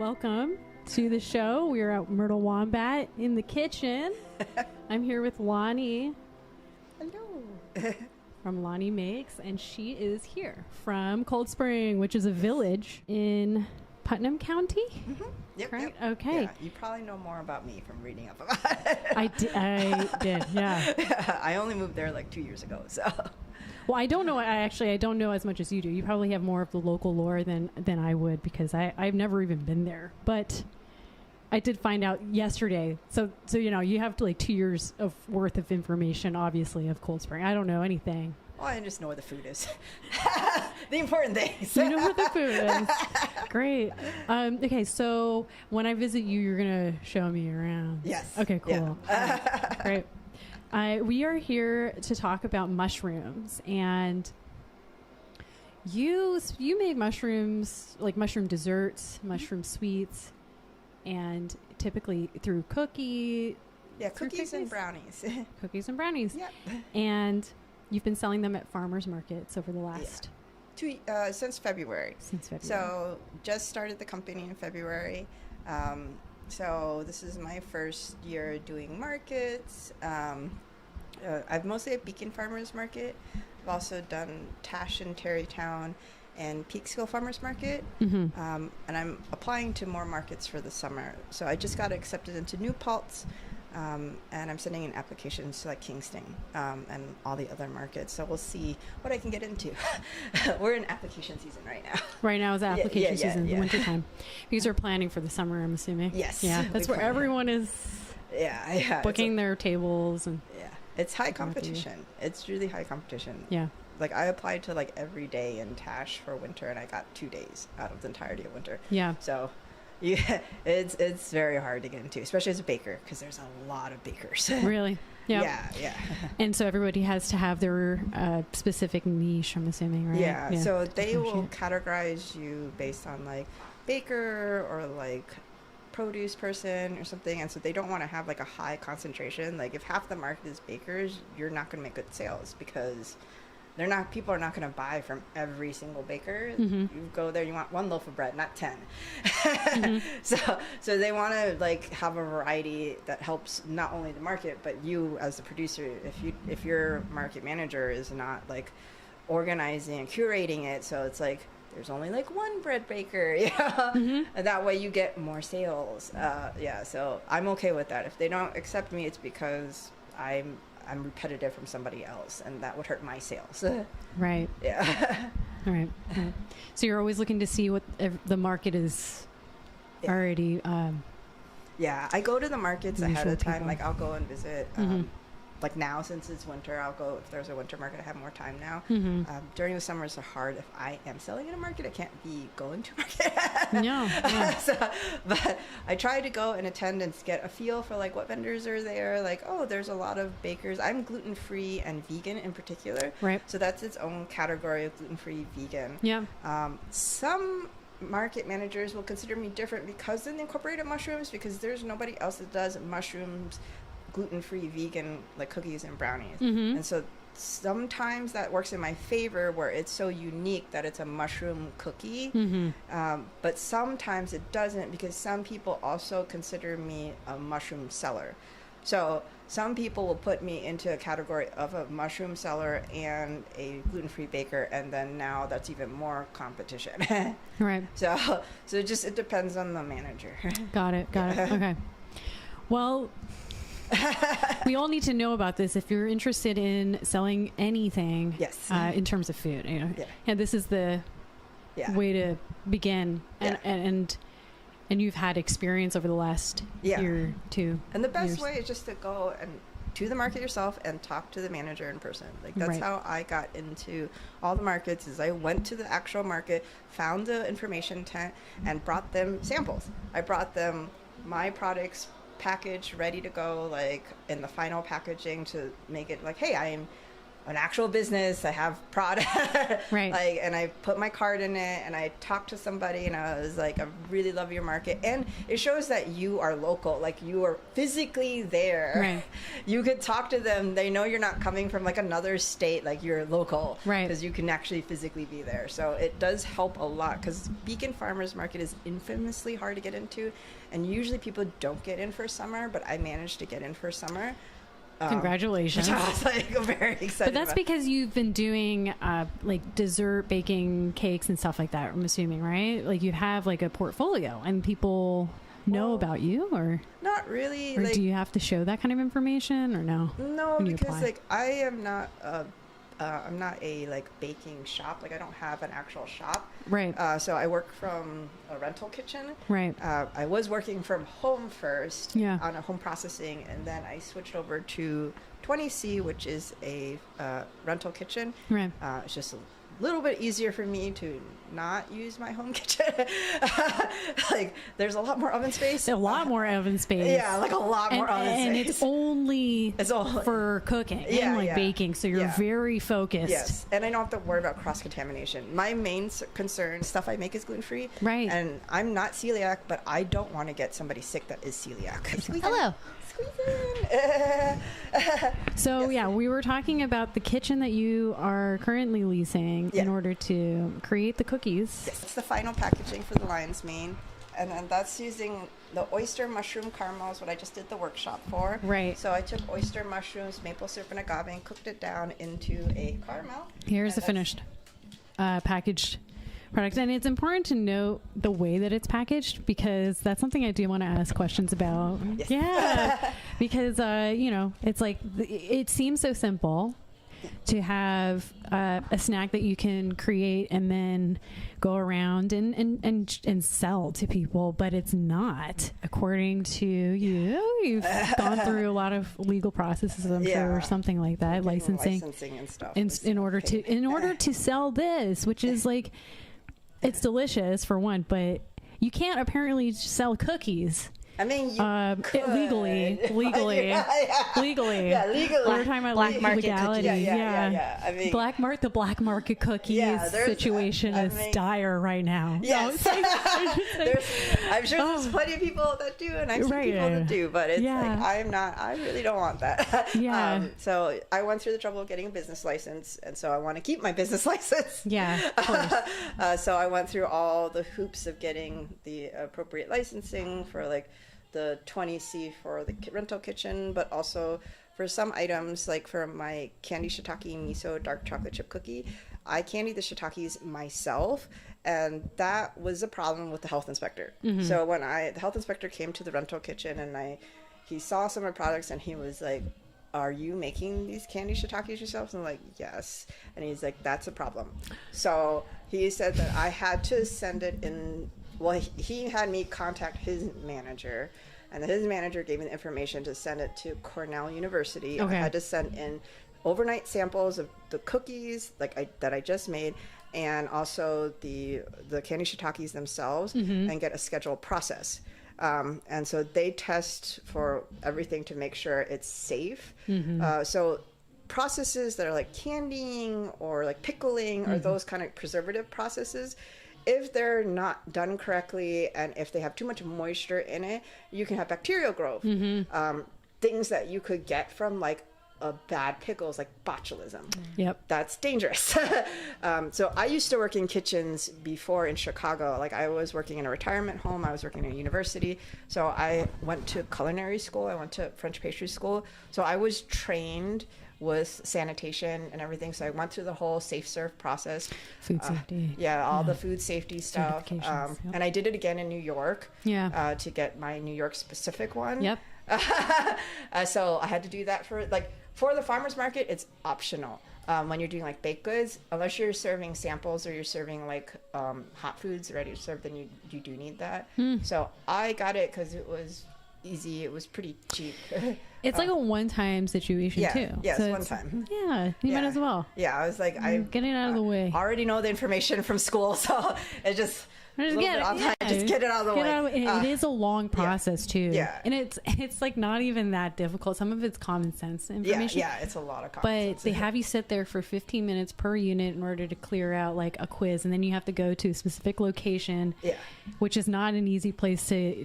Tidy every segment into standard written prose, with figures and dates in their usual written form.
Welcome to the show. We're at Myrtle Wombat in the kitchen. I'm here with Loni. Hello. From Loni Makes, and she is here from Cold Spring, which is a village in Putnam County. Mm-hmm. Yep, Correct? yep. Okay. Yeah, you probably know more about me from reading up about it. I did, yeah. I only moved there like 2 years ago, so. Well, I don't know. I don't know as much as you do. You probably have more of the local lore than I would, because I've never even been there. But I did find out yesterday. So you know, you have like 2 years of worth of information, obviously, of Cold Spring. I don't know anything. Well, I just know where the food is. The important things. You know where the food is. Great. Okay, so when I visit you, you're going to show me around. Yes. Okay, cool. Yeah. Great. We are here to talk about mushrooms, and you make mushrooms, like mushroom desserts, mushroom sweets, and typically through cookies and brownies. Cookies and brownies. Yep. And you've been selling them at farmers markets over the last... Since February. So just started the company in February. So this is my first year doing markets. I've mostly at Beacon Farmers Market. I've also done Tash and Terrytown and Peekskill Farmers Market. Mm-hmm. And I'm applying to more markets for the summer. So I just got accepted into New Paltz. And I'm sending in applications to like Kingston and all the other markets. So we'll see what I can get into. We're in application season right now. Right now is application season, yeah. Wintertime. These are planning for the summer, I'm assuming. Yes. Yeah, that's where everyone is booking their tables. And yeah, it's high competition. It's really high competition. Yeah. Like I applied to like every day in Tash for winter, and I got 2 days out of the entirety of winter. Yeah. So yeah, it's very hard to get into, especially as a baker, because there's a lot of bakers. Really? Yeah. Yeah. And so everybody has to have their specific niche, I'm assuming, right? Yeah. So they will categorize you based on like baker or like produce person or something, and so they don't want to have like a high concentration. Like if half the market is bakers, you're not going to make good sales, because people are not going to buy from every single baker. Mm-hmm. You go there, you want one loaf of bread, not 10. Mm-hmm. So they want to like have a variety that helps not only the market, but you as the producer. If your market manager is not like organizing and curating it, so it's like there's only like one bread baker, Mm-hmm. and that way you get more sales. So I'm okay with that. If they don't accept me, it's because I'm repetitive from somebody else, and that would hurt my sales. Right. Yeah. All right. So you're always looking to see what the market is already. Yeah, I go to the markets ahead of time. People. Like I'll go and visit. Mm-hmm. Like now, since it's winter, I'll go. If there's a winter market, I have more time now. Mm-hmm. During the summer, it's hard. If I am selling in a market, I can't be going to market. No. Yeah. But I try to go and attend and get a feel for like what vendors are there. Like, oh, there's a lot of bakers. I'm gluten-free and vegan in particular. Right. So that's its own category of gluten-free, vegan. Yeah. Some market managers will consider me different because of the incorporated mushrooms, because there's nobody else that does mushrooms gluten-free, vegan, like cookies and brownies. Mm-hmm. And so sometimes that works in my favor, where it's so unique that it's a mushroom cookie. Mm-hmm. But sometimes it doesn't, because some people also consider me a mushroom seller. So some people will put me into a category of a mushroom seller and a gluten-free baker, and then now that's even more competition. Right. So it depends on the manager. Got it. Okay. Well, we all need to know about this if you're interested in selling anything. Yes. In terms of food, you know. Yeah. And this is the way to begin. And you've had experience over the last year or 2. And the best way is just to go and to the market yourself and talk to the manager in person. Like that's how I got into all the markets. Is I went to the actual market, found the information tent, and brought them samples. I brought them my products packaged, ready to go, like in the final packaging, to make it like, hey, an actual business. I have product. Right. Like, and I put my card in it, and I talked to somebody, and I was like, I really love your market. And it shows that you are local, like you are physically there. Right. You could talk to them. They know you're not coming from like another state, like you're local. Right. Because you can actually physically be there. So it does help a lot, because Beacon Farmers Market is infamously hard to get into. And usually people don't get in for summer, but I managed to get in for summer. Congratulations. Which I was like very excited But that's about. because you've been doing like dessert baking cakes and stuff like that, I'm assuming, right? Like you have like a portfolio and people know about you, or not really. or Like, do you have to show that kind of information, or no? no, when you because apply? like I am not I'm not a like baking shop. Like I don't have an actual shop. Right. So I work from a rental kitchen. Right. I was working from home first. Yeah. On a home processing, and then I switched over to 20C, which is a rental kitchen. Right. It's just a little bit easier for me to not use my home kitchen. Like there's a lot more oven space. A lot more oven space. Yeah, like a lot more oven space. And it's only for cooking and like baking, so you're very focused. Yes, and I don't have to worry about cross-contamination. My main concern, stuff I make is gluten-free. Right. And I'm not celiac, but I don't want to get somebody sick that is celiac. Hello. So Yes. we were talking about the kitchen that you are currently leasing in order to create the cookies. Yes, it's the final packaging for the lion's mane, and then that's using the oyster mushroom caramel is what I just did the workshop for. Right. So I took oyster mushrooms, maple syrup, and agave, and cooked it down into a caramel. Here's the finished packaged product, and it's important to note the way that it's packaged, because that's something I do want to ask questions about. Yes. Yeah, because it's like it seems so simple to have a snack that you can create and then go around and sell to people, but it's not, according to you. You've gone through a lot of legal processes, I'm sure, or something like that, licensing and stuff. in order to sell this, which is like, it's delicious for one, but you can't apparently sell cookies. I mean, legally. Legally. Yeah, legally. We're talking about Black market legality. cookies. Yeah. I mean, the black market cookies situation is dire right now. Yes. I'm sure there's plenty of people that do, and I've seen people that do, but it's like, I really don't want that. Yeah. So I went through the trouble of getting a business license, and so I want to keep my business license. Yeah, of course. So I went through all the hoops of getting the appropriate licensing for like the 20C for the rental kitchen, but also for some items, like for my candy shiitake miso dark chocolate chip cookie, I candied the shiitakes myself, and that was a problem with the health inspector. Mm-hmm. So when the health inspector came to the rental kitchen, and he saw some of my products, and he was like, "Are you making these candy shiitakes yourself?" And I'm like, "Yes." And he's like, "That's a problem." So he said that I had to send it in. Well, he had me contact his manager, and his manager gave me the information to send it to Cornell University. Okay. I had to send in overnight samples of the cookies that I just made, and also the candy shiitakes themselves, and get a scheduled process. And so they test for everything to make sure it's safe. So processes that are like candying or like pickling or those kind of preservative processes, if they're not done correctly and if they have too much moisture in it, you can have bacterial growth. Things that you could get from like a bad pickles, like botulism. Yep. That's dangerous. So I used to work in kitchens before in Chicago. Like I was working in a retirement home. I was working in a university. So I went to culinary school. I went to French pastry school. So I was trained with sanitation and everything. So I went through the whole safe serve process. Food safety. All the food safety stuff. Certifications, yep. And I did it again in New York. Yeah. To get my New York specific one. Yep. So I had to do that for the farmer's market. It's optional. When you're doing like baked goods, unless you're serving samples or you're serving like hot foods ready to serve, then you do need that. So I got it because it was easy. It was pretty cheap. It's like a one-time situation too. Yeah, so it's one time. Yeah, you might as well. Yeah, I was like, I get it out of the way. already know the information from school, so it just Just get it out of the way. It is a long process too. Yeah. And it's like not even that difficult. Some of it's common sense information. Yeah, it's a lot of common sense. But they have you sit there for 15 minutes per unit in order to clear out like a quiz, and then you have to go to a specific location, which is not an easy place to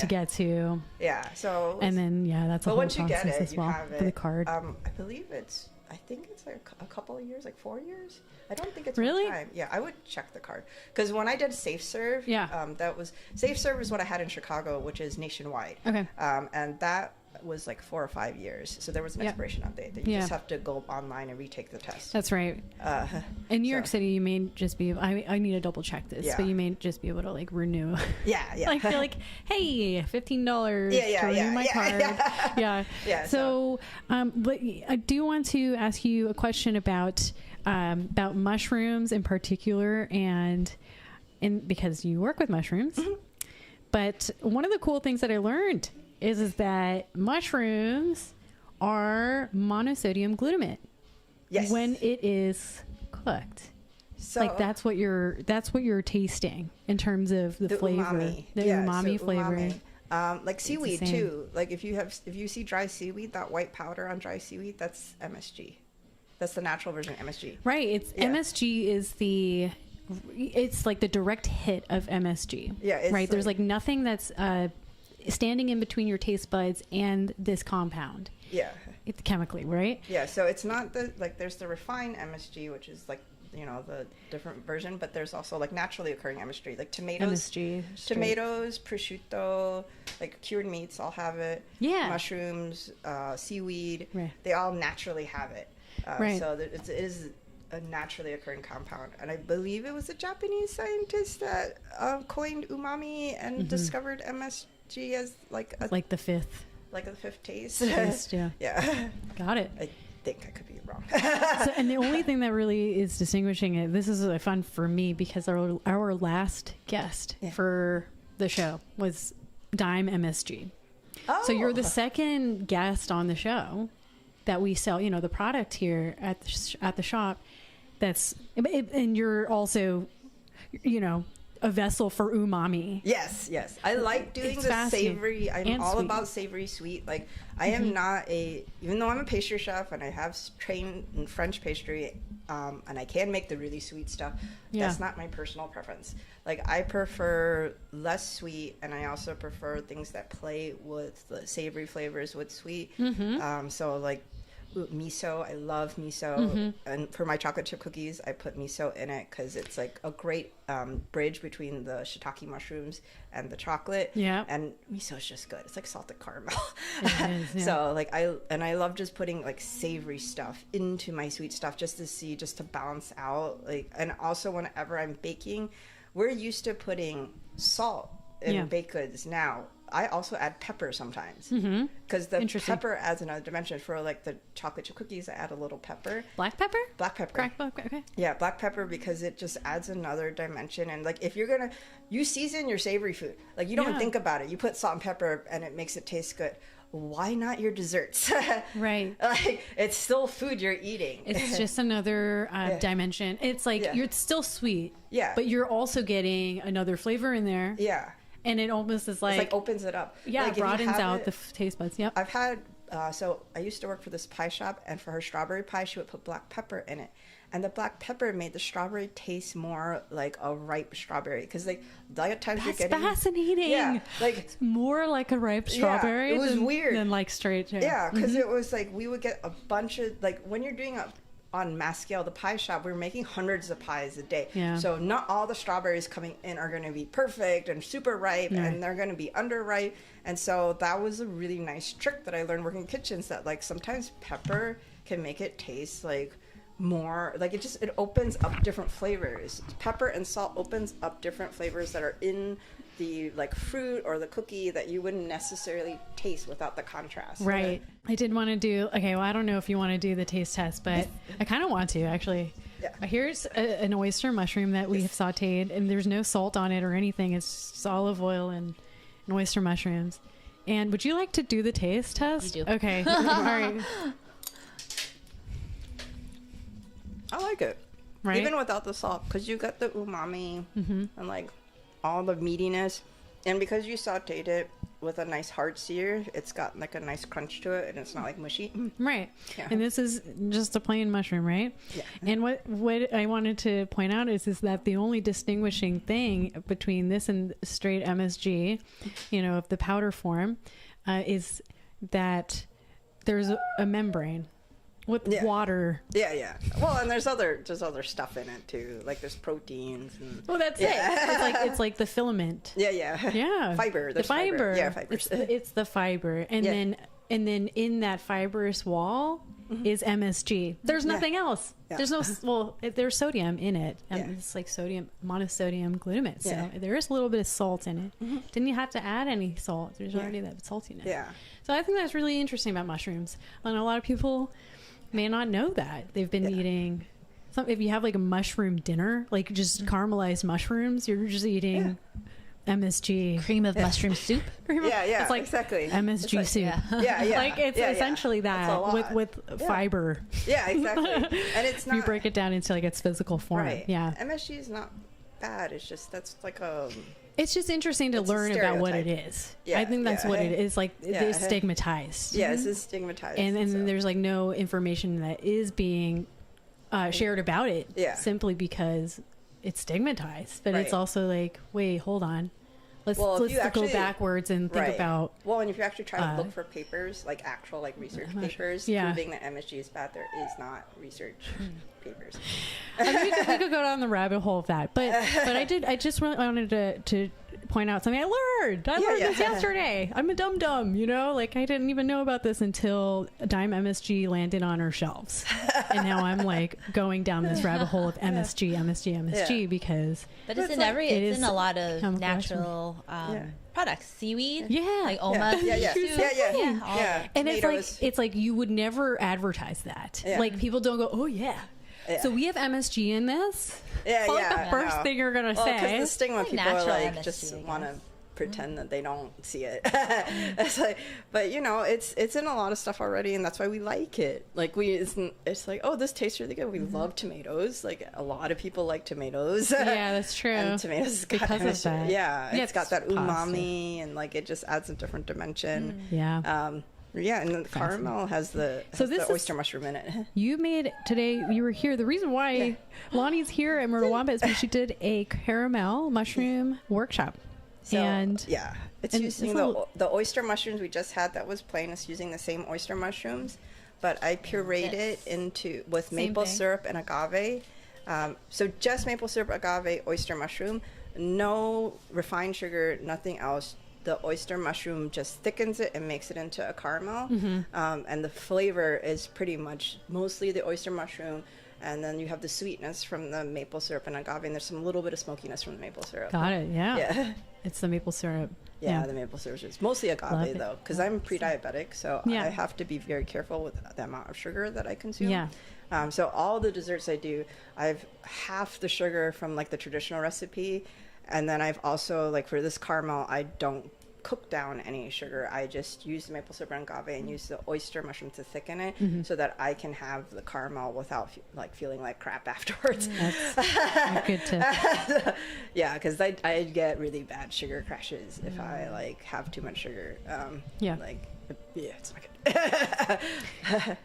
get to. Yeah. So and then that's a whole once you process get it, as well you have for the card. I believe I think it's like a couple of years, like 4 years. I don't think it's really time. Yeah, I would check the card because when I did SafeServe, that was SafeServe is what I had in Chicago, which is nationwide. Okay. And that was like 4 or 5 years, so there was an expiration date that you just have to go online and retake the test. That's right. In New York City, you may just be I need to double check this, but you may just be able to like renew. Like you're like, hey, $15 to renew my card. So but I do want to ask you a question about mushrooms in particular, and because you work with mushrooms. But one of the cool things that I learned is that mushrooms are monosodium glutamate. Yes. When it is cooked. So like that's what you're tasting in terms of the flavor. Umami. The umami flavor. Umami. Like seaweed too. Like if you see dry seaweed, that white powder on dry seaweed, that's MSG. That's the natural version of MSG. Right. MSG is it's like the direct hit of MSG. Yeah. Right. Like, there's like nothing that's standing in between your taste buds and this compound. Yeah. It's chemically, right? Yeah. So it's not there's the refined MSG, which is like, the different version, but there's also like naturally occurring MSG, like tomatoes, prosciutto, like cured meats all have it. Yeah. Mushrooms, seaweed, they all naturally have it. So it is a naturally occurring compound, and I believe it was a Japanese scientist that coined umami and discovered MSG as like the fifth taste. Yeah. Got it. I think I could be wrong. And the only thing that really is distinguishing it, this is fun for me because our last guest for the show was Dime MSG. Oh. So you're the second guest on the show that we sell, the product here at the shop. And you're also, a vessel for umami. Yes. I like doing the savory. I'm all sweet. about savory sweet. Like I am not even though I'm a pastry chef and I have trained in French pastry, and I can make the really sweet stuff. That's not my personal preference. Like I prefer less sweet, and I also prefer things that play with the savory flavors with sweet. So like miso, I love miso, and for my chocolate chip cookies I put miso in it because it's like a great bridge between the shiitake mushrooms and the chocolate. And miso is just good. It's like salted caramel. It is, so like I love just putting like savory stuff into my sweet stuff just to balance out. Like, and also whenever I'm baking, we're used to putting salt in baked goods now. I also add pepper sometimes because the pepper adds another dimension. For like the chocolate chip cookies, I add a little pepper. Black pepper? Black pepper. Cracked black pepper. Okay. Yeah, black pepper because it just adds another dimension. And like if you season your savory food. Like you don't think about it. You put salt and pepper and it makes it taste good. Why not your desserts? Right. Like it's still food you're eating. It's just another dimension. It's like you're still sweet. Yeah. But you're also getting another flavor in there. Yeah. And it almost is like... It's like opens it up. Yeah, like it broadens out the taste buds. Yep. I've had... so I used to work for this pie shop, and for her strawberry pie, she would put black pepper in it. And the black pepper made the strawberry taste more like a ripe strawberry. Because like, a lot of times you're getting... That's fascinating. Yeah. Like, it's more like a ripe strawberry. Yeah, it was weird. Than like straight... Yeah, because it was like, we would get a bunch of... Like, when you're doing on mass scale, the pie shop, we were making hundreds of pies a day. Yeah. So not all the strawberries coming in are going to be perfect and super ripe, and they're going to be underripe. And so that was a really nice trick that I learned working in kitchens, that like sometimes pepper can make it taste like more, like it opens up different flavors. Pepper and salt opens up different flavors that are in the like fruit or the cookie that you wouldn't necessarily taste without the contrast. Right. I did want to do, okay, well, I don't know if you want to do the taste test, but I kind of want to actually. Yeah. Here's an oyster mushroom that we have sauteed, and there's no salt on it or anything. It's just olive oil and oyster mushrooms. And would you like to do the taste test? You do. Okay. All right. I like it. Right? Even without the salt, because you got the umami and like all the meatiness. And because you sauteed it with a nice hard sear, it's got like a nice crunch to it, and it's not like mushy. Right. Yeah. And this is just a plain mushroom, right? Yeah. And what I wanted to point out is that the only distinguishing thing between this and straight MSG, of the powder form, is that there's a membrane with water. Yeah. Well, and there's other stuff in it too. Like there's proteins. And, that's it. It's like the filament. Yeah. Fiber. The fiber. Yeah, fibers. It's the fiber, and then in that fibrous wall is MSG. There's nothing else. Yeah. There's there's sodium in it, and it's like monosodium glutamate. So there is a little bit of salt in it. Didn't you have to add any salt? There's already that saltiness. Yeah. So I think that's really interesting about mushrooms, and a lot of people may not know that. They've been eating if you have like a mushroom dinner, like just caramelized mushrooms, you're just eating MSG. Cream of mushroom soup. It's like exactly MSG soup. Yeah. Like it's essentially that with fiber. Yeah, exactly. And it's not, you break it down into like its physical form. Right. Yeah. MSG is not bad. It's just that's like a. It's just interesting to learn about what it is. Yeah, I think that's what it is. Like it's stigmatized. Yes, it's stigmatized. And then there's like no information that is being shared about it. Yeah. Simply because it's stigmatized. But it's also like, wait, hold on. Let's go backwards and think about. Well, and if you actually try to look for papers, like actual like research papers proving that MSG is bad, there is not research papers. I mean, we could go down the rabbit hole of that, but I just really wanted to point out something I learned. I learned this yesterday. I'm a dum-dum, like I didn't even know about this until Dime MSG landed on our shelves, and now I'm like going down this rabbit hole of MSG because. But it's in it's in a lot of natural products, seaweed, like Oma, and it's like you would never advertise that. Like people don't go, oh yeah. So we have MSG in this. The first thing you're gonna say. Because the stigma, people are like MSG, just want to pretend that they don't see it. It's like, but it's in a lot of stuff already, and that's why we like it. Like it's like, oh, this tastes really good. We love tomatoes. Like a lot of people like tomatoes. Yeah, that's true. And tomatoes because of that. Yeah, it's got that umami, and like it just adds a different dimension. Yeah, and the caramel has the oyster mushroom in it. You made today. You were here. The reason why Loni's here at Myrtle Wombat is because she did a caramel mushroom workshop. So, it's using the oyster mushrooms we just had. That was plain. It's using the same oyster mushrooms, but I pureed it with maple syrup and agave. So just maple syrup, agave, oyster mushroom, no refined sugar, nothing else. The oyster mushroom just thickens it and makes it into a caramel. And the flavor is pretty much mostly the oyster mushroom. And then you have the sweetness from the maple syrup and agave. And there's some little bit of smokiness from the maple syrup. Got it. Yeah. It's the maple syrup. Yeah, the maple syrup. It's mostly agave, though, because I'm pre-diabetic. So I have to be very careful with the amount of sugar that I consume. Yeah. So all the desserts I do, I've half the sugar from like the traditional recipe. And then I've also, like for this caramel, I don't cook down any sugar. I just use the maple syrup and agave and use the oyster mushroom to thicken it so that I can have the caramel without feeling like crap afterwards. That's a good tip. Yeah, because I get really bad sugar crashes if I have too much sugar. It's not good.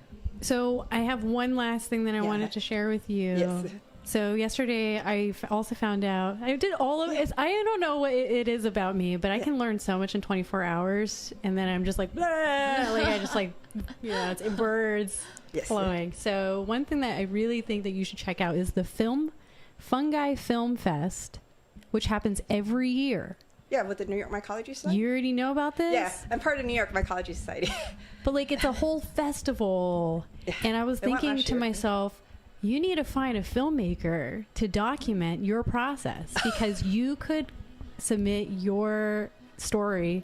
So I have one last thing that I wanted to share with you. Yes. So yesterday I also found out I did all of it. I don't know what it is about me, but I can learn so much in 24 hours, and then I'm just like, I just it's birds flowing. So one thing that I really think that you should check out is the Fungi Film Fest, which happens every year. Yeah, with the New York Mycology Society. You already know about this? Yeah, I'm part of New York Mycology Society. But it's a whole festival, and I was thinking to myself, you need to find a filmmaker to document your process, because you could submit your story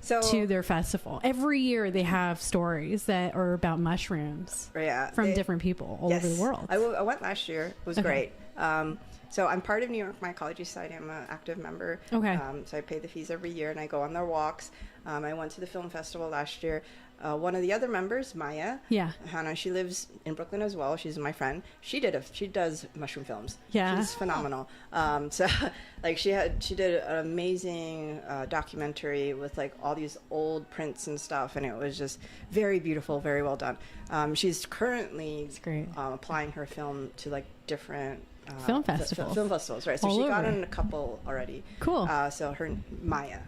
to their festival. Every year they have stories that are about mushrooms from different people all over the world. I went last year. It was great. So I'm part of New York Mycology Society. I'm an active member. Okay. So I pay the fees every year, and I go on their walks. I went to the film festival last year. One of the other members, Maya, Hannah, she lives in Brooklyn as well. She's my friend. She does mushroom films. Yeah, she's phenomenal. So like she did an amazing documentary with like all these old prints and stuff, and it was just very beautiful, very well done. She's currently applying her film to like different film festivals, right? So she got in a couple already. Cool. So her Maya.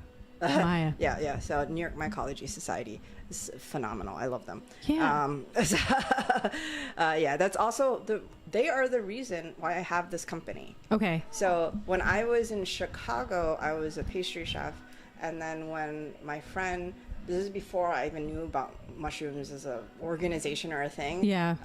Yeah. So New York Mycology Society is phenomenal. I love them. Yeah. That's also they are the reason why I have this company. Okay. So when I was in Chicago, I was a pastry chef, and then when my friend, this is before I even knew about mushrooms as a organization or a thing. Yeah.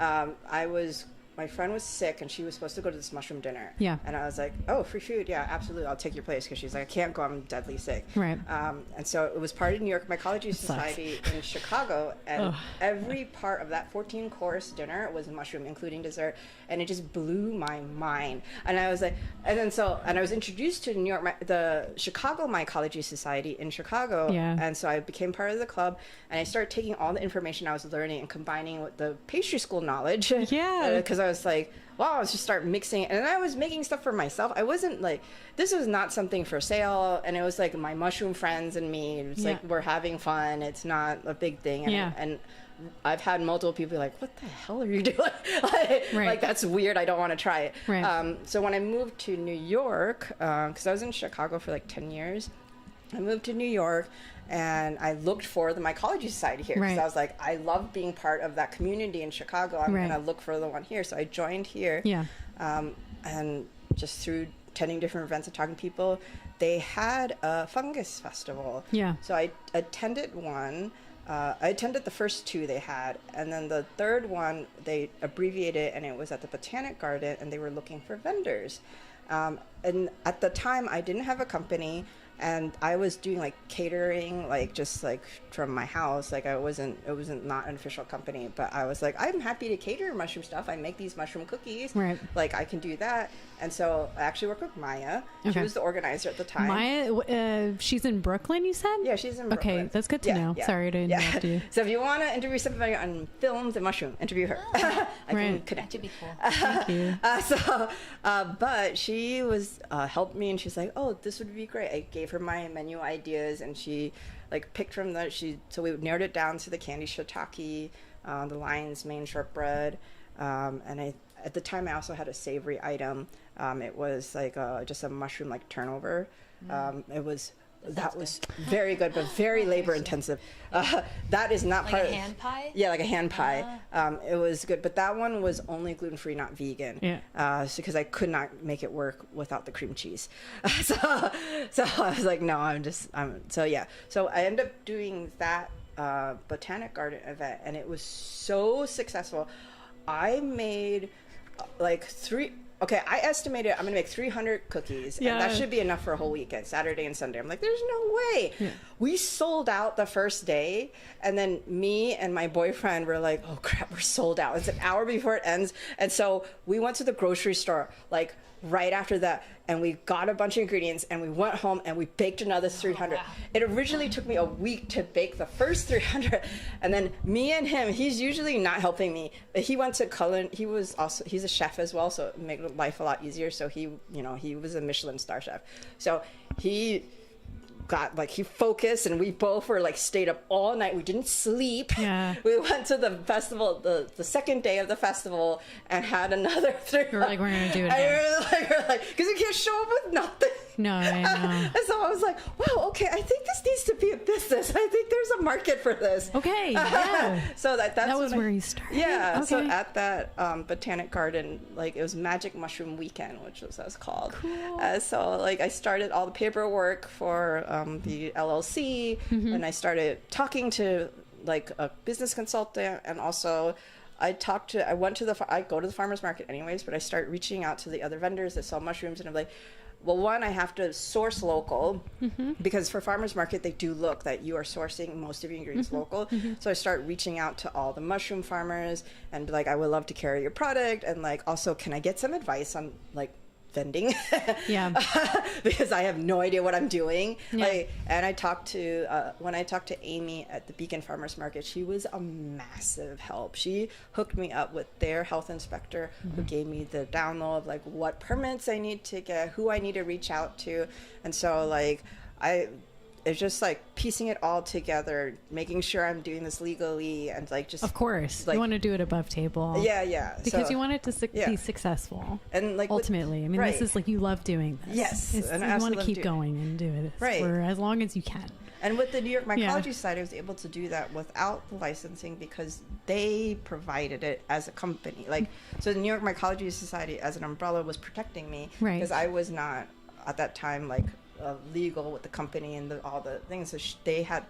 My friend was sick, and she was supposed to go to this mushroom dinner. Yeah. And I was like, oh, free food? Yeah, absolutely. I'll take your place. Because she's like, I can't go. I'm deadly sick. Right. And so it was part of New York Mycology Society in Chicago. And every part of that 14-course dinner was mushroom, including dessert. And it just blew my mind. And I was like, and I was introduced to the Chicago Mycology Society in Chicago. Yeah. And so I became part of the club. And I started taking all the information I was learning and combining with the pastry school knowledge. Yeah. Because I was like, wow, I was just start mixing. And I was making stuff for myself. I wasn't like, this was not something for sale. And it was like my mushroom friends and me. It's like, we're having fun. It's not a big thing. And I've had multiple people be like, what the hell are you doing? Like, that's weird. I don't want to try it. Right. So when I moved to New York, because I was in Chicago for like 10 years, I moved to New York, and I looked for the Mycology Society here because I was like, I love being part of that community in Chicago. I'm going to look for the one here. So I joined here. Yeah. And just through attending different events and talking to people, they had a fungus festival. Yeah. So I attended one. I attended the first two they had, and then the third one, they abbreviated, and it was at the Botanic Garden, and they were looking for vendors. And at the time, I didn't have a company, and I was doing like catering, like just like from my house. Like it wasn't not an official company, but I was like, I'm happy to cater mushroom stuff. I make these mushroom cookies. Right. Like I can do that. And so I actually worked with Maya. Okay. She was the organizer at the time. Maya, she's in Brooklyn, you said? Yeah, she's in Brooklyn. Okay, that's good to know. Sorry to interrupt you. So if you want to interview somebody on films and mushroom, interview her. I can connect. That'd be cool. Thank you. But she was helped me, and she's like, oh, this would be great. I gave her my menu ideas, and she like picked from so we narrowed it down to the candy shiitake, the lion's mane shortbread, and at the time I also had a savory item. It was like just a mushroom like turnover. That was very good, but very labor intensive. That is not like part a hand pie? Yeah, like a hand pie. It was good, but that one was only gluten-free, not vegan. Yeah. Because I could not make it work without the cream cheese. So I was like, no, so I ended up doing that Botanic Garden event, and it was so successful. I made I estimated I'm going to make 300 cookies, and that should be enough for a whole weekend, Saturday and Sunday. I'm like, there's no way. Yeah. We sold out the first day, and then me and my boyfriend were like, oh crap, we're sold out. It's an hour before it ends. And so we went to the grocery store, like right after that, and we got a bunch of ingredients, and we went home and we baked another 300. Wow. It originally took me a week to bake the first 300, and then me and him, he's usually not helping me, but he went to Cullen. He's a chef as well, so it made life a lot easier. So he was a Michelin star chef, so he focused, and we both were like stayed up all night. We didn't sleep. Yeah. We went to the festival, the second day of the festival, and had another 300. We're like, we're gonna do it again. We're like, because we can't show up with nothing. No, I know. And so I was like, wow, okay, I think this needs to be a business. I think there's a market for this. Okay, yeah. So that was where you started. Yeah. Okay. So at that Botanic Garden, like it was Magic Mushroom Weekend, which was called. Cool. So like I started all the paperwork for the LLC, and I started talking to like a business consultant, and also I go to the farmer's market anyways, but I start reaching out to the other vendors that sell mushrooms, and I'm like, well, one, I have to source local because for farmers market, they do look that you are sourcing most of your ingredients local. So I start reaching out to all the mushroom farmers and be like, I would love to carry your product. And like, also, can I get some advice on like vending? Because I have no idea what I'm doing. Like, and I talked to when I talked to Amy at the Beacon Farmers Market, she was a massive help. She hooked me up with their health inspector who gave me the download of like what permits I need to get, who I need to reach out to. And so like it's just like piecing it all together, making sure I'm doing this legally, and like just, of course, like, you want to do it above table. Because so, you want it to be successful. And like ultimately, I mean, this is like, you love doing this. Yes. And you want to keep going and do it for as long as you can. And with the New York Mycology Society, I was able to do that without the licensing because they provided it as a company. Like, so the New York Mycology Society as an umbrella was protecting me because I was not at that time like legal with the company and all the things. So they had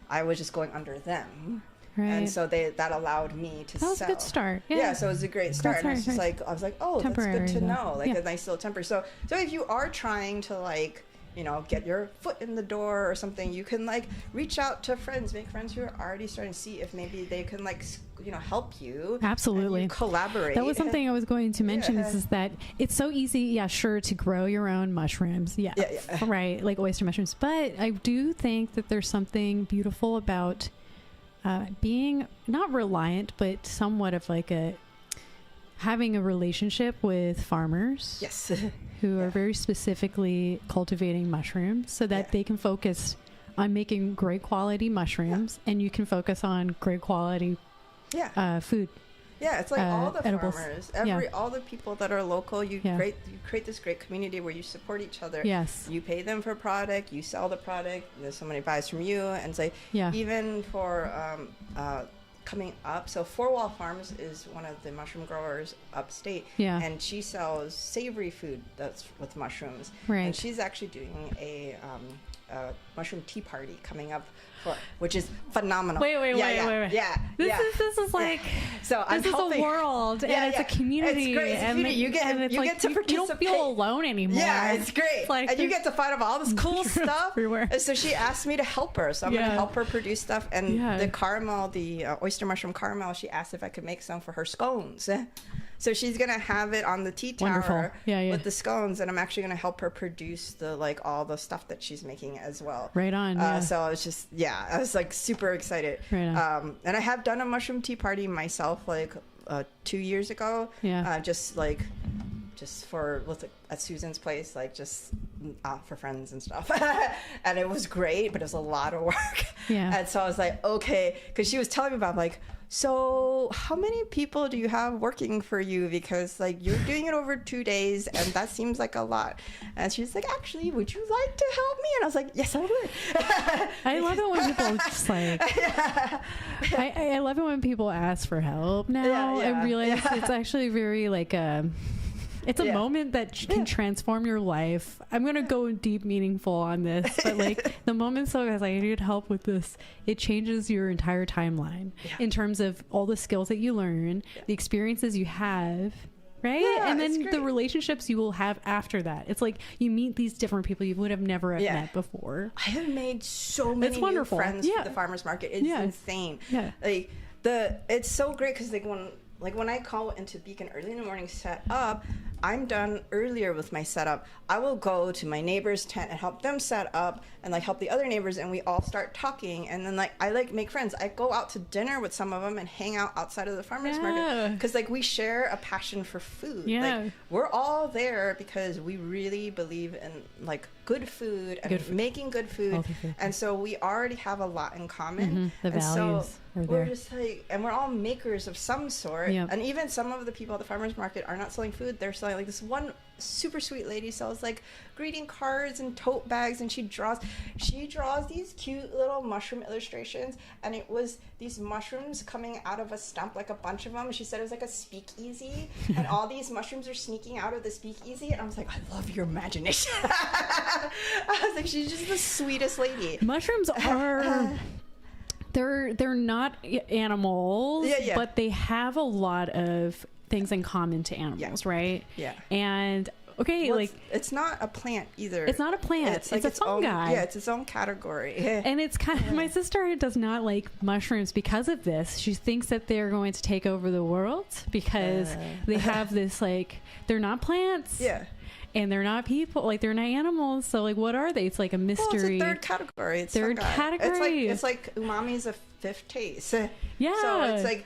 I was just going under them. Right. And so that allowed me to sell. That was a good start. So it was a great start. And I was just like, I was like, oh, temporary, that's good to know. Like a nice little temporary. So if you are trying to like, you know, get your foot in the door or something, you can like reach out to friends, make friends who are already starting to see if maybe they can like, you know, help you. Absolutely. And you collaborate. That was something I was going to mention is that it's so easy, to grow your own mushrooms. Right. Like oyster mushrooms. But I do think that there's something beautiful about being not reliant, but somewhat of like having a relationship with farmers. Yes. Who are very specifically cultivating mushrooms so that they can focus on making great quality mushrooms and you can focus on great quality food. Yeah, it's like all the edibles. Farmers, all the people that are local, you create this great community where you support each other. Yes. You pay them for a product, you sell the product, somebody buys from you, and it's like even for coming up. So Four Wall Farms is one of the mushroom growers upstate, and she sells savory food that's with mushrooms. Right. And she's actually doing a mushroom tea party coming up, which is phenomenal. Wait. Yeah. This is like so this is a world and it's a community. It's great. It's and you get to participate. You don't feel alone anymore. Yeah, it's great. Like, and you get to find out all this cool stuff everywhere. And so she asked me to help her. So I'm going to help her produce stuff. And the caramel, the oyster mushroom caramel, she asked if I could make some for her scones. So she's going to have it on the tea tower with the scones, and I'm actually going to help her produce all the stuff that she's making as well. Right on. So I was just, I was like super excited. Right on. And I have done a mushroom tea party myself 2 years ago. Just for at Susan's place, for friends and stuff. And it was great, but it was a lot of work. And so I was like, okay, because she was telling me about so how many people do you have working for you? Because you're doing it over 2 days and that seems like a lot. And she's like, actually, would you like to help me? And I was like, yes, I would. I love it when people just I love it when people ask for help now. I realize it's actually very it's a moment that can transform your life. I'm going to go deep meaningful on this, but the moment I need help with this, it changes your entire timeline in terms of all the skills that you learn, the experiences you have, right? And then the relationships you will have after that. It's like you meet these different people you would have never met before. I have made so many new friends through the farmers market. It's insane. It's so great because when I call into Beacon early in the morning set up, I'm done earlier with my setup. I will go to my neighbor's tent and help them set up and help the other neighbors, and we all start talking. And then I make friends. I go out to dinner with some of them and hang out outside of the farmers market because we share a passion for food. We're all there because we really believe in good food and making good food. And so we already have a lot in common. The values. So we're just and we're all makers of some sort. And even some of the people at the farmers market are not selling food. They're selling this one super sweet lady sells greeting cards and tote bags, and she draws these cute little mushroom illustrations, and it was these mushrooms coming out of a stump, a bunch of them. She said it was a speakeasy and all these mushrooms are sneaking out of the speakeasy, and I was like, I love your imagination. I was like, she's just the sweetest lady. Mushrooms are they're not animals, but they have a lot of things in common to animals, right? And okay, well, it's not a plant either. It's not a plant. It's a fungi. It's its own category. And it's kind of, my sister does not like mushrooms because of this. She thinks that they're going to take over the world because they have this, like, they're not plants. Yeah. And they're not people, like they're not animals. So like, what are they? It's like a mystery. Well, it's a third category. It's third fungi. category. It's like umami's a fifth taste. Yeah. So it's like,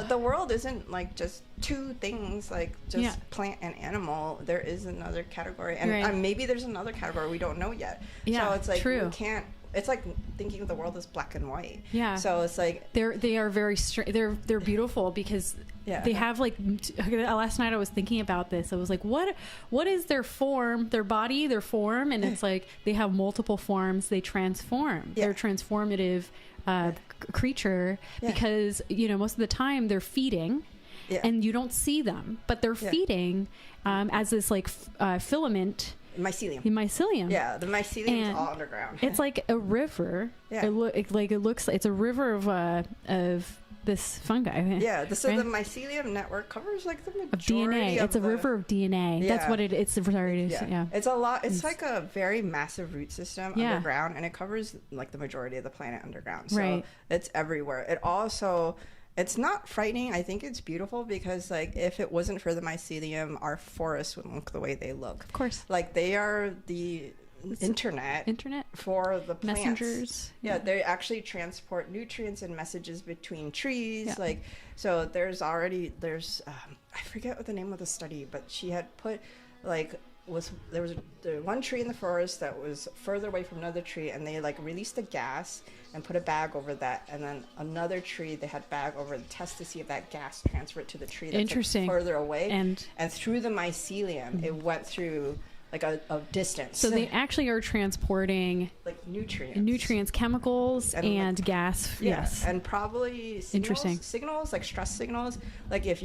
the world isn't like just two things, like just plant and animal. There is another category, and maybe there's another category we don't know yet. Yeah, so it's like true. we can't. It's like thinking of the world as black and white. Yeah. So it's like they are very they're beautiful because they have like last night I was thinking about this. I was like, what is their form, their body, their form, and it's like they have multiple forms. They transform. They're transformative creature because most of the time they're feeding. Yeah. And you don't see them, but they're feeding as this like filament. Mycelium. Yeah, the mycelium is all underground. It's like a river. Yeah. It looks. It's a river of this fungi. Yeah. So the mycelium network covers like the majority of DNA. It's a river of DNA. Yeah. That's what it. It's sorry. Yeah. It's a lot. It's like a very massive root system underground, and it covers like the majority of the planet underground. So it's everywhere. It also. It's not frightening. I think it's beautiful because, like, if it wasn't for the mycelium, our forests wouldn't look the way they look. Of course. Like, they are the internet for the plants. Messengers. Yeah, they actually transport nutrients and messages between trees. Yeah. Like, so there's I forget what the name of the study, but she had put, like, there was one tree in the forest that was further away from another tree, and they like released a gas and put a bag over that, and then another tree they had bag over the test to see if that gas transferred to the tree that's like further away, and through the mycelium it went through like a distance. So they actually are transporting like nutrients, chemicals, and gas. Yeah, yes, and probably signals like stress signals. Like if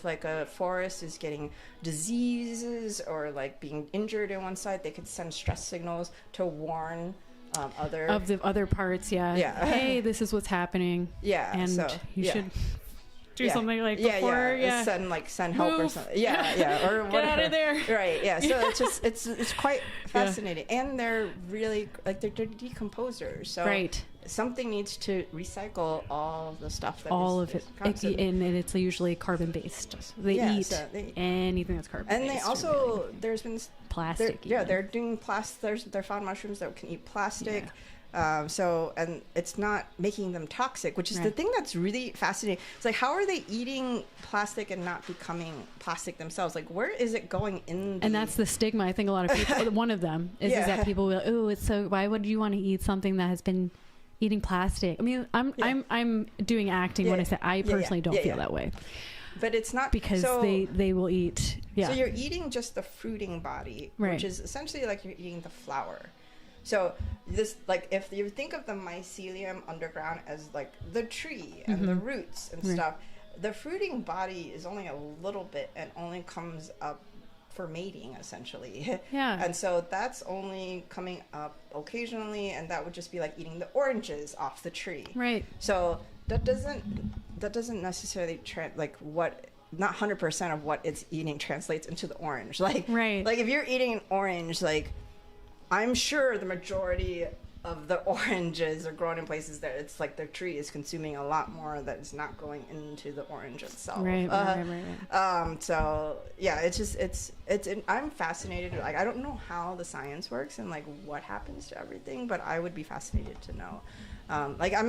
like a forest is getting diseases or like being injured in one side, they could send stress signals to warn other parts. Yeah. Hey, this is what's happening. Yeah, and so, you should do something like before, send help or something. Or get out of there. Right. Yeah. So it's quite fascinating, and they're really like they're decomposers. So something needs to recycle all the stuff and it's usually carbon based. They eat anything that's carbon based. And they also there's been plastic. They're doing plastic. They're found mushrooms that can eat plastic. Yeah. And it's not making them toxic, which is the thing that's really fascinating. It's like, how are they eating plastic and not becoming plastic themselves? Like, where is it going in? And that's the stigma. I think a lot of people, one of them is that people will, why would you want to eat something that has been eating plastic? I mean, I'm doing acting when I say I personally don't feel that way. But it's not because they will eat. Yeah. So you're eating just the fruiting body, which is essentially like you're eating the flower. So this, like, if you think of the mycelium underground as like the tree and the roots and stuff, the fruiting body is only a little bit and only comes up for mating, essentially. Yeah. And so that's only coming up occasionally, and that would just be like eating the oranges off the tree. Right. So that doesn't necessarily not 100% of what it's eating translates into the orange. Like, like if you're eating an orange, like, I'm sure the majority of the oranges are grown in places that it's like the tree is consuming a lot more that is not going into the orange itself. Right. So yeah, I'm fascinated. Like, I don't know how the science works and like what happens to everything, but I would be fascinated to know.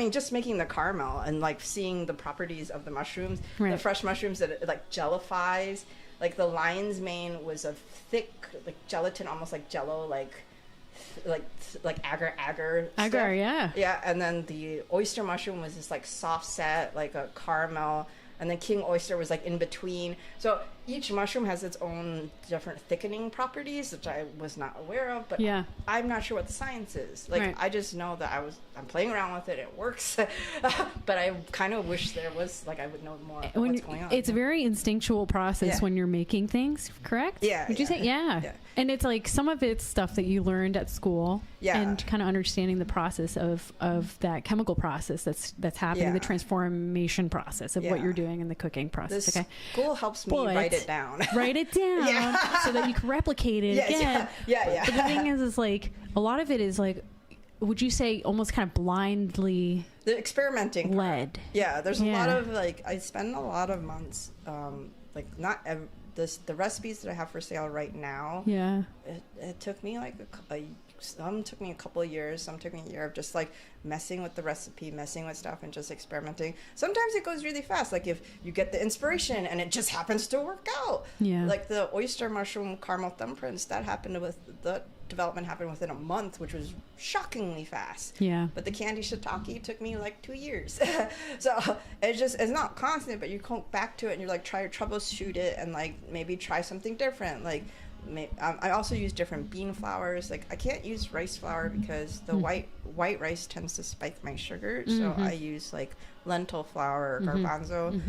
Just making the caramel and like seeing the properties of the mushrooms, the fresh mushrooms that it like jellifies. Like the lion's mane was a thick, like gelatin, almost like jello, like agar stuff. Yeah. And then the oyster mushroom was this like soft set, like a caramel, and then king oyster was like in between. So each mushroom has its own different thickening properties, which I was not aware of, but I'm not sure what the science is. Like, I just know that I'm playing around with it. It works. But I kind of wish there was, like, I would know more what's going on. It's a very instinctual process when you're making things, correct? Yeah. Would you say? Yeah. And it's like some of it's stuff that you learned at school, and kind of understanding the process of that chemical process that's happening, the transformation process of what you're doing in the cooking process. This school helps me write it down. Write it down so that you can replicate it again. Yeah. But the thing is like a lot of it is like, would you say almost kind of blindly the experimenting led? Yeah, there's a lot of like I spend a lot of months like the recipes that I have for sale right now. Yeah, it took me like some took me a couple of years, some took me a year of just like messing with the recipe, messing with stuff, and just experimenting. Sometimes it goes really fast, like if you get the inspiration and it just happens to work out. Yeah, like the oyster mushroom caramel thumbprints, that happened with the development happened within a month, which was shockingly fast. Yeah, but the candy shiitake took me like 2 years. So it's not constant, but you come back to it and you're like try to troubleshoot it and like maybe try something different. Like I also use different bean flours. Like I can't use rice flour because the white rice tends to spike my sugar. So I use like lentil flour or garbanzo,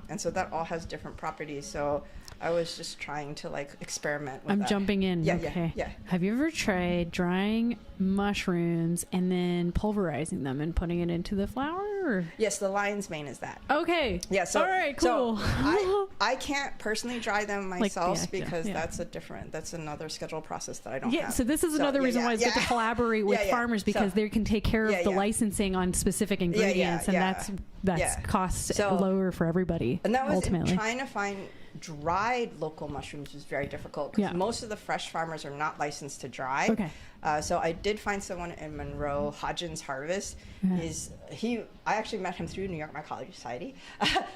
and so that all has different properties. So I was just trying to like experiment with that. Jumping in. Yeah. Have you ever tried drying mushrooms and then pulverizing them and putting it into the flour? Or? Yes, the lion's mane is that. Okay. Yeah. So, all right, cool. So I can't personally dry them myself because that's another scheduled process that I don't have. Yeah. So this is another reason why it's good to collaborate with farmers because they can take care of the licensing on specific ingredients, and that's costs lower for everybody. And that was ultimately trying to find dried local mushrooms was very difficult because most of the fresh farmers are not licensed to dry. Okay. So I did find someone in Monroe, Hodgins Harvest. I actually met him through New York Mycology Society.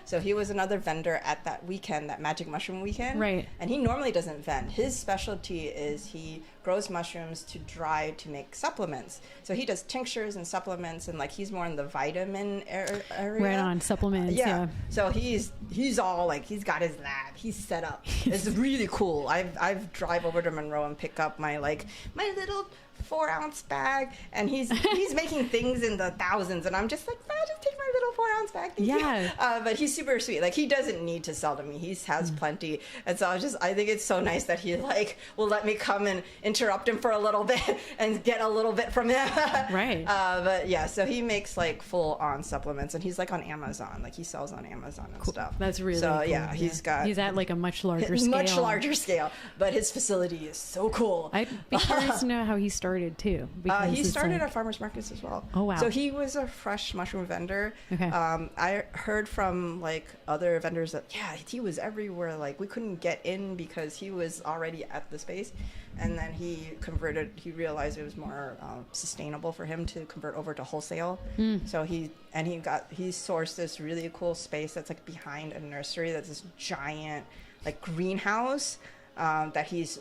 So he was another vendor at that weekend, that Magic Mushroom weekend. Right. And he normally doesn't vend. His specialty is he grows mushrooms to dry to make supplements. So he does tinctures and supplements, and like he's more in the vitamin area. Right on, supplements. Yeah. So he's all like, he's got his lab. He's set up. It's really cool. I've drive over to Monroe and pick up my little 4-ounce bag, and he's making things in the thousands, and I'm just like, just take my little 4-ounce bag. Thank you. But he's super sweet. Like he doesn't need to sell to me. He has plenty, and so I think it's so nice that he like will let me come and interrupt him for a little bit and get a little bit from him. Right. But yeah, so he makes like full on supplements, and he's like on Amazon. Like he sells on Amazon and stuff. That's really cool. Yeah, he's at like a much larger scale. But his facility is so cool. I'd be curious to know how he started too. He started at farmers markets as well. Oh wow! So he was a fresh mushroom vendor. Okay. I heard from like other vendors that he was everywhere. Like we couldn't get in because he was already at the space, and then he converted. He realized it was more sustainable for him to convert over to wholesale. So he sourced this really cool space that's like behind a nursery. That's this giant like greenhouse that he's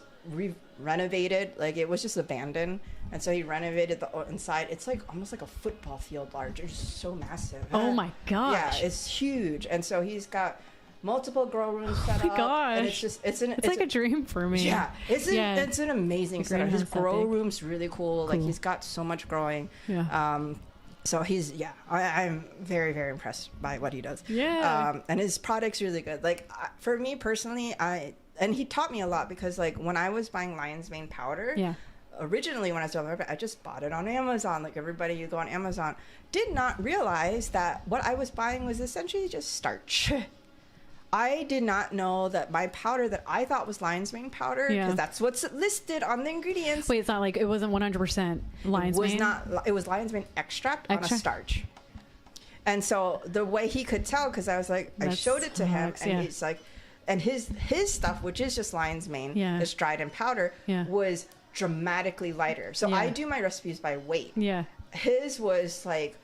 renovated. Like it was just abandoned, and so he renovated the inside. It's like almost like a football field large. It's so massive. Oh my gosh. Yeah, it's huge. And so he's got multiple grow rooms set up. Gosh. And it's like a dream for me. Yeah. It's an amazing setup. His grow room's really cool. Like he's got so much growing. Yeah. So I'm very, very impressed by what he does. Yeah. And his product's really good. Like for me personally, and he taught me a lot because like when I was buying lion's mane powder, originally when I was doing it, I just bought it on Amazon. Like everybody, you go on Amazon. Did not realize that what I was buying was essentially just starch. I did not know that my powder that I thought was lion's mane powder, because that's what's listed on the ingredients. Wait, it's not like it wasn't 100% lion's mane? It was lion's mane extract on a starch. And so the way he could tell, because I was like, I showed it to him, and he's like, and his stuff, which is just lion's mane, is dried in powder, was dramatically lighter. So I do my recipes by weight. Yeah. His was like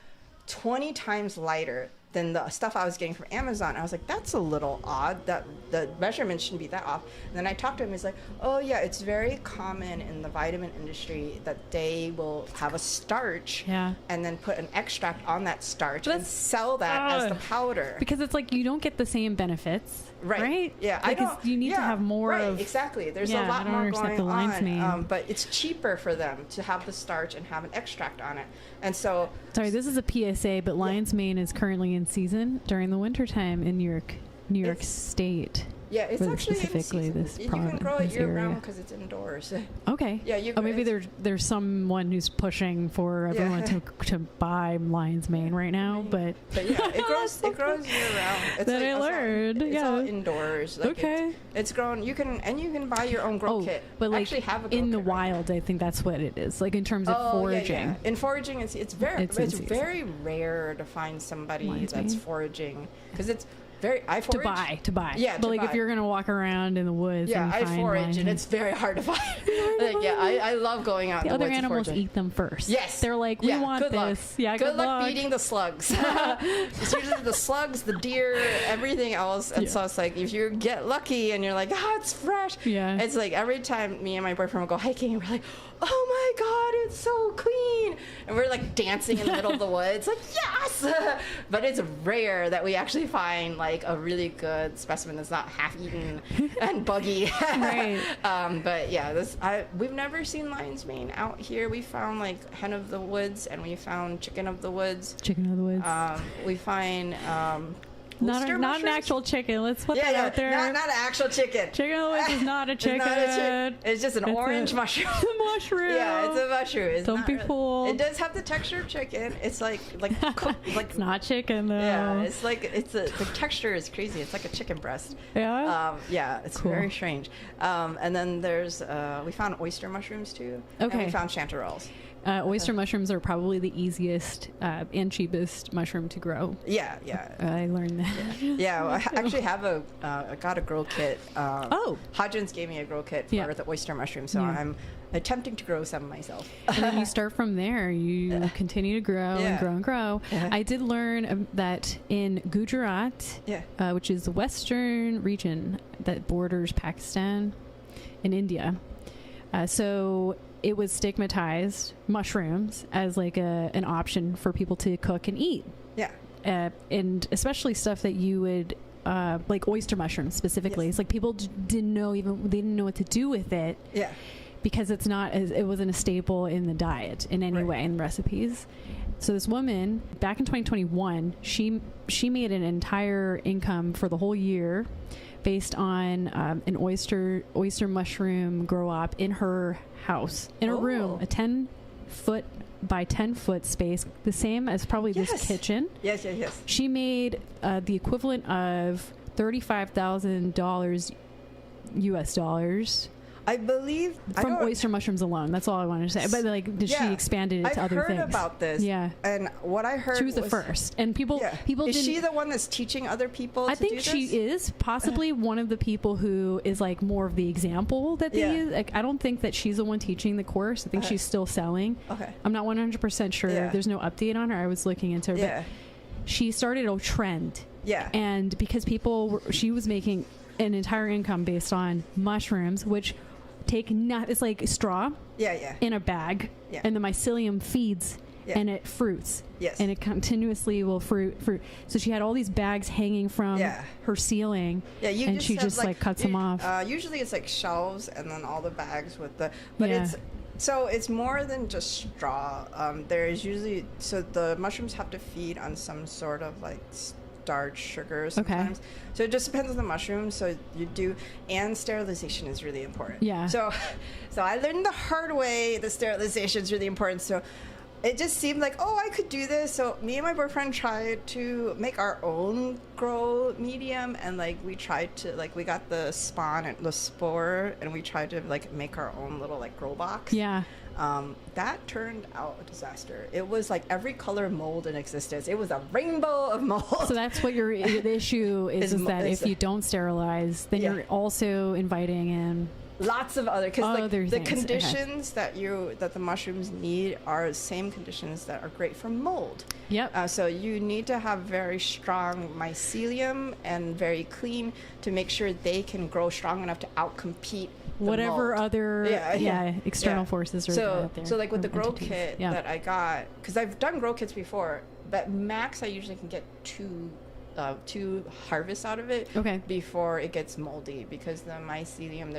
20 times lighter than the stuff I was getting from Amazon. I was like, that's a little odd. That the measurement shouldn't be that off. And then I talked to him. He's like, oh yeah, it's very common in the vitamin industry that they will have a starch and then put an extract on that starch and sell that as the powder. Because it's like you don't get the same benefits. Right? Yeah. Because you need to have more of... Exactly. There's a lot more going on. But it's cheaper for them to have the starch and have an extract on it. And so... Sorry, this is a PSA, but lion's mane is currently in season during the wintertime in New York State. Yeah, it's actually specifically this you can grow it year round because it's indoors. Okay. Yeah, you. Maybe there's someone who's pushing for everyone to buy lion's mane right now, but yeah, it grows year round. It's that I learned. It's all indoors. Like okay. It's grown. You can buy your own grow kit. But like actually have a grow in the kit wild, I think that's what it is. Like in terms of foraging. Yeah. In foraging, it's very rare to find somebody that's foraging because it's very I forage to buy. Yeah, but like if you're gonna walk around in the woods, yeah, and I find forage and it's very hard to find. Like, yeah, I love going out. The in other woods animals eat them first. Yes, they're like, we want good this. Luck. Yeah, good luck beating the slugs. It's usually the slugs, the deer, everything else, and so it's like if you get lucky and you're like, it's fresh. Yeah, it's like every time me and my boyfriend will go hiking, and we're like, oh my god, it's so clean, and we're like dancing in the middle of the woods, like yes. But it's rare that we actually find like a really good specimen that's not half-eaten and buggy. Right. But yeah, we've never seen lion's mane out here. We found like hen of the woods, and we found chicken of the woods. We find not an actual chicken. Let's put that out there. Not an actual chicken. Chicken of the woods is not a chicken. It's just an orange mushroom. It's a mushroom. Yeah, it's a mushroom. Don't be fooled. It does have the texture of chicken. It's like it's not chicken though. Yeah, it's like the texture is crazy. It's like a chicken breast. Yeah. Yeah, it's cool. Very strange. And then there's we found oyster mushrooms too. Okay. And we found chanterelles. Oyster mushrooms are probably the easiest and cheapest mushroom to grow. Yeah. I learned that. Yeah, well, I actually have I got a grow kit. Hodgins gave me a grow kit for the oyster mushroom, so I'm attempting to grow some myself. And then you start from there. You continue to grow and grow and grow. I did learn that in Gujarat, which is the western region that borders Pakistan and India, so it was stigmatized, mushrooms, as like an option for people to cook and eat. Yeah. And especially stuff that you would like oyster mushrooms specifically. Yes. It's like people didn't know what to do with it. Yeah. Because it wasn't a staple in the diet in any way in recipes. So this woman back in 2021, she made an entire income for the whole year based on an oyster mushroom grow up in her house, in her room, a 10-foot by 10-foot space, the same as probably this kitchen. Yes. She made the equivalent of $35,000 US dollars. I believe from oyster mushrooms alone. That's all I wanted to say. But like, did she expanded it to other things? I've heard about this. Yeah, and what I heard, she was the first. And people is she the one that's teaching other people? I think she is possibly one of the people who is like more of the example that they use. Like, I don't think that she's the one teaching the course. I think she's still selling. Okay, I'm not 100% sure. There's no update on her. I was looking into her. But she started a trend. Yeah, and because she was making an entire income based on mushrooms, which it's like straw in a bag, and the mycelium feeds and it fruits, and it continuously will fruit. So she had all these bags hanging from her ceiling, and she just like cuts them off. Usually it's like shelves and then all the bags with it's more than just straw. There's usually the mushrooms have to feed on some sort of like starch, sugar sometimes. So it just depends on the mushroom. So you do, and sterilization is really important. Yeah. So I learned the hard way that sterilization is really important. So it just seemed like, I could do this. So me and my boyfriend tried to make our own grow medium, and like we tried to we got the spawn and the spore, and we tried to like make our own little like grow box. Yeah. That turned out a disaster. It was like every color mold in existence. It was a rainbow of mold. So that's what the issue is that if you don't sterilize, then you're also inviting in lots of other, because the things. Conditions that the mushrooms need are the same conditions that are great for mold. Yep. So you need to have very strong mycelium and very clean to make sure they can grow strong enough to outcompete whatever other external forces are out there. So like with the grow kit that I got, because I've done grow kits before, but max I usually can get 2 2 harvests out of it before it gets moldy, because the mycelium,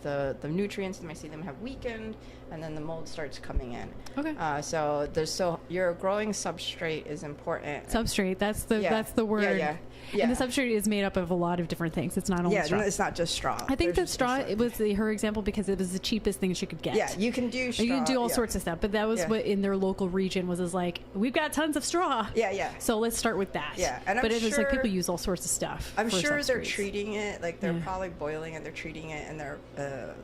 the nutrients in the mycelium have weakened, and then the mold starts coming in. So your growing substrate is important. Substrate, that's the word. Yeah. And the substrate is made up of a lot of different things. It's not only straw. It's not just straw. I think the straw, it was her example because it was the cheapest thing she could get. Yeah, you can do straw. You can do all sorts of stuff, but that was what in their local region was like, we've got tons of straw. Yeah. So let's start with that. Yeah, but it was like people use all sorts of stuff. I'm sure they're treating it, like they're probably boiling it, they're treating it, and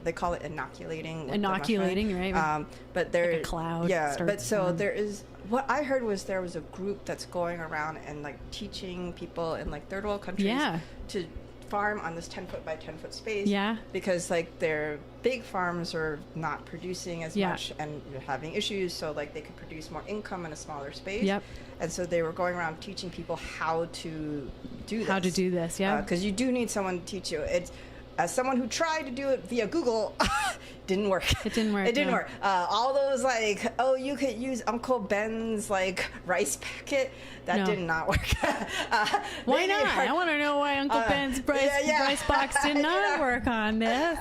they call it inoculating. Inoculating, right? But there, like a cloud. Yeah, but so there is. What I heard was there was a group that's going around and like teaching people in like third world countries to farm on this 10-foot by 10-foot space. Yeah. Because like their big farms are not producing as much and having issues, so like they could produce more income in a smaller space. Yep. And so they were going around teaching people how to do this. How to do this, yeah. Because you do need someone to teach you. It's as someone who tried to do it via Google, didn't work. It didn't work. It didn't work. All those like, you could use Uncle Ben's like rice packet. That did not work. Why not? I want to know why Uncle Ben's rice box did not work on this.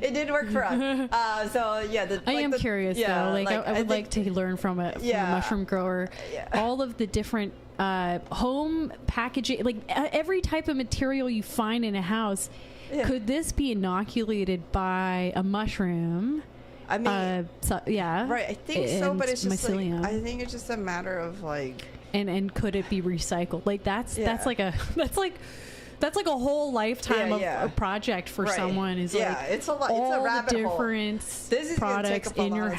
It did work for us. So yeah, I am curious though. Like I would like to learn from a mushroom grower all of the different home packaging, like every type of material you find in a house. Yeah. Could this be inoculated by a mushroom? I mean, right. I think so, but it's just mycelium. Like, I think it's just a matter of like, and could it be recycled? Like that's like a whole lifetime of a project for someone. Is like it's a lot. All it's a rabbit the different products in your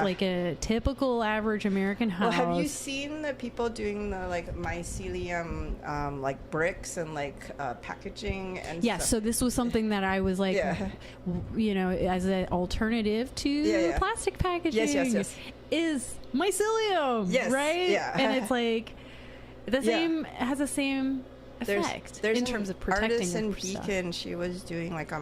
like a typical average American house. Well, have you seen the people doing the like mycelium like bricks and like packaging and stuff? So this was something that I was like, as an alternative to plastic packaging. Yes. Is mycelium, right? Yeah. And it's like the same has the same effect there's in terms of protecting artist in Beacon. She was doing like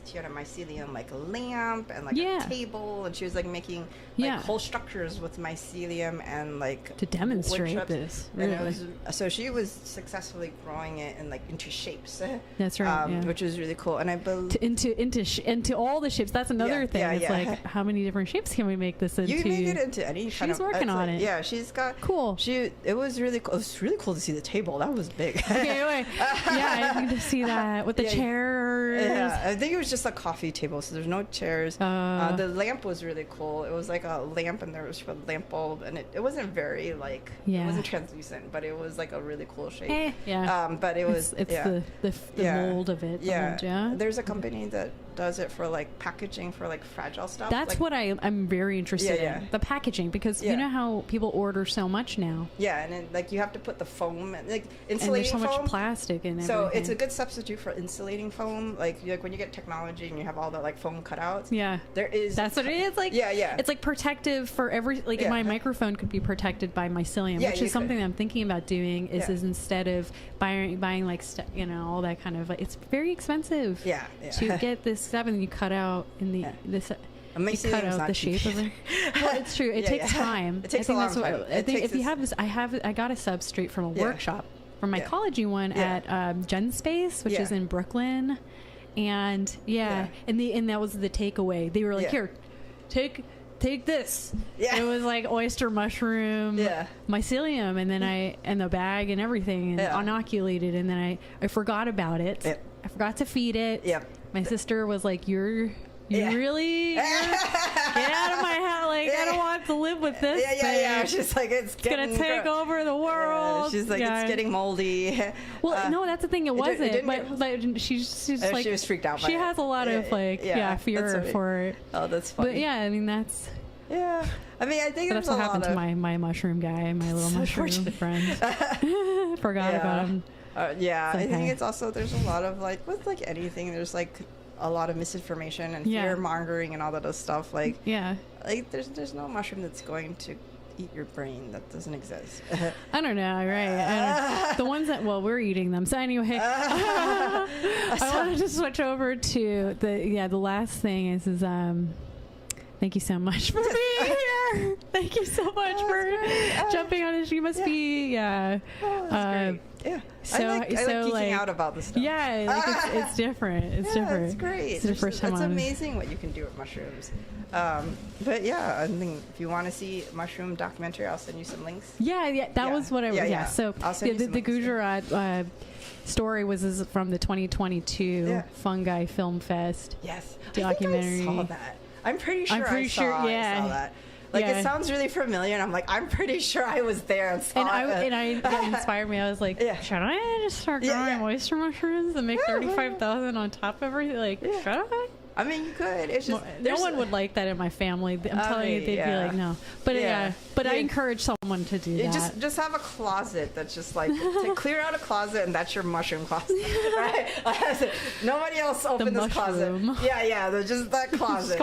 she had a mycelium like a lamp and like a table, and she was like making like whole structures with mycelium and like to demonstrate this. Really. And it was, so she was successfully growing it in like into shapes. That's right, which was really cool. And I believe into all the shapes. That's another thing. It's like how many different shapes can we make this into? You can make it into any. She's working on it. Yeah, she's got cool. It was really cool. It was really cool to see the table. That was big. Okay. I need to see that with the chairs. Yeah, I think it was just a coffee table, so there's no chairs. The lamp was really cool. It was like a lamp, and there was a lamp bulb, and it wasn't very like it wasn't translucent, but it was like a really cool shape. But it was the mold of it. Yeah. There's a company that does it for like packaging for like fragile stuff. That's like, what I'm very interested in. The packaging, because you know how people order so much now. Yeah, and then, like you have to put the foam and like insulating and there's so foam. Much plastic in it. So it's a good substitute for insulating foam. Like when you get technology and you have all the like foam cutouts. Yeah, there is. That's what it is. Like it's like protective for every like my microphone could be protected by mycelium, which is something that I'm thinking about doing. Is instead of buying like all that kind of like it's very expensive. To get this stuff and you cut out in the this. You cut out the shape of it. Well, it's true. It takes time. It takes a long time. I think if you have this, I got a substrate from a workshop from my college one at Gen Space, which is in Brooklyn, and and that was the takeaway. They were like, here, take this. It was like oyster mushroom mycelium, and then and the bag and everything, and inoculated, and then I forgot about it. I forgot to feed it. My sister was like, you really get out of my house, like I don't want to live with this thing. She's like, it's gonna take over the world. She's like, it's getting moldy. Well, no, that's the thing, it wasn't, but she's like, she was freaked out by she has a lot of like fear for it. Oh, that's funny. But I mean that's I mean, I think that's what happened to my mushroom guy, my little mushroom friend. Forgot about him. I think it's also there's a lot of like with like anything, there's like a lot of misinformation and fear mongering and all that other stuff. Like like there's no mushroom that's going to eat your brain. That doesn't exist. I don't know, right? The ones that we're eating them. So anyway, I wanted to switch over to the last thing is thank you so much for being here. her. Thank you so much for jumping on it. She must be, Oh, that's great. Yeah. So, I like geeking out about this stuff. Yeah, like it's different. It's different. It's great. It's the first time. It's amazing what you can do with mushrooms. But yeah, I think if you want to see mushroom documentary, I'll send you some links. Yeah, that was what I was. Yeah. So the Gujarat story was from the 2022 Fungi Film Fest. Yes, documentary. I think I saw that. I'm pretty sure I saw that. Like it sounds really familiar, and I'm like, I'm pretty sure I was there and saw it. And I got inspired me. I was like, should I just start growing oyster mushrooms and make 35,000 on top of everything? Like, should I? I mean, you could. It's just no one would like that in my family. I'm telling you, they'd be like, no. But I encourage someone to do that. Just have a closet that's just like to clear out a closet, and that's your mushroom closet, right? Nobody else open this closet. Yeah, just that closet.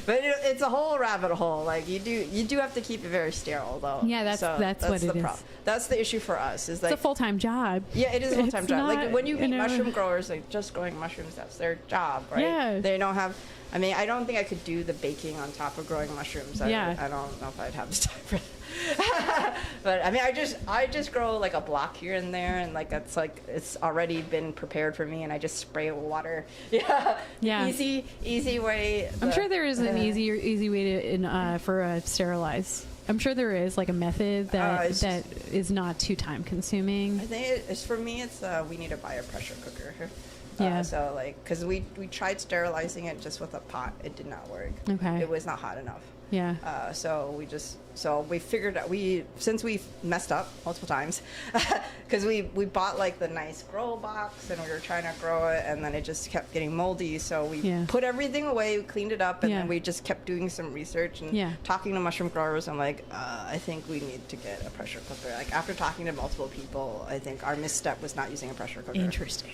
But it's a whole rabbit hole. Like you do have to keep it very sterile, though. Yeah, that's what it is. That's the issue for us. Is like it's a full-time job. Yeah, it is a full-time job. Like when you meet mushroom growers, like just growing mushrooms, that's their job. Right? Yeah. They don't have. I mean, I don't think I could do the baking on top of growing mushrooms. I don't know if I'd have the time for that. But I mean, I just grow like a block here and there, and like it's already been prepared for me, and I just spray it with water. Yeah. Easy way. I'm sure there is an easy way to sterilize. I'm sure there is like a method that is not too time consuming. I think for me, it's we need to buy a pressure cooker. So like, because we tried sterilizing it just with a pot, it did not work. Okay. It was not hot enough. Yeah. So we figured out since we messed up multiple times, because we bought like the nice grow box and we were trying to grow it, and then it just kept getting moldy. So we put everything away, we cleaned it up, and then we just kept doing some research and talking to mushroom growers. I'm like, I think we need to get a pressure cooker. Like after talking to multiple people, I think our misstep was not using a pressure cooker. Interesting.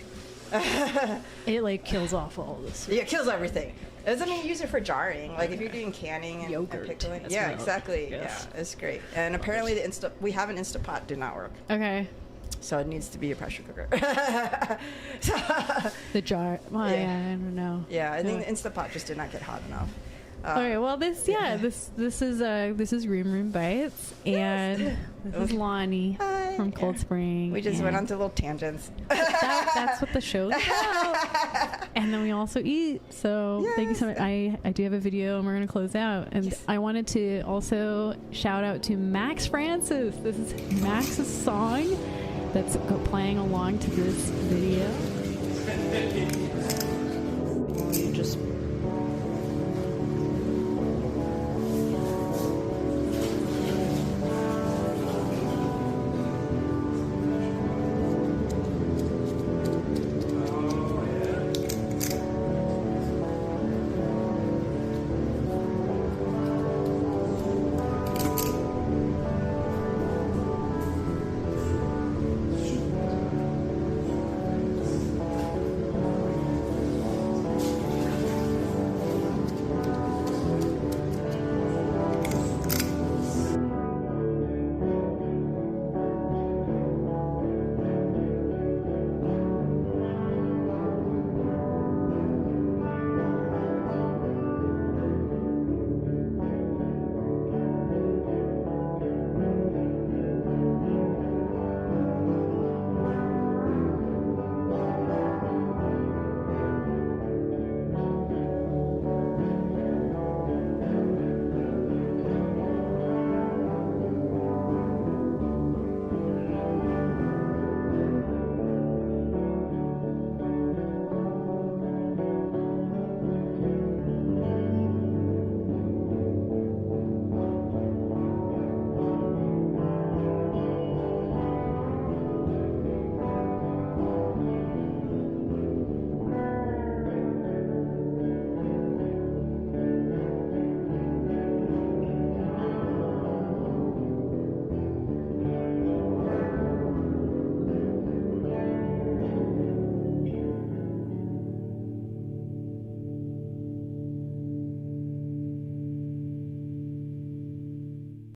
It like kills off all this. Yeah, it kills everything. It doesn't mean use it for jarring. Like if you're doing canning and yogurt, and pickling. Yeah, exactly. Yes. Yeah, it's great. And apparently we have an Instapot did not work. Okay. So it needs to be a pressure cooker. The jar. Well, I don't know. Yeah, I think the Instapot just did not get hot enough. All right. Well, this is Room Bites, and this is Loni from Cold Spring. We just went on to little tangents. That's what the show's about. And then we also eat. So thank you so much. I do have a video, and we're gonna close out. And I wanted to also shout out to Max Francis. This is Max's song that's playing along to this video.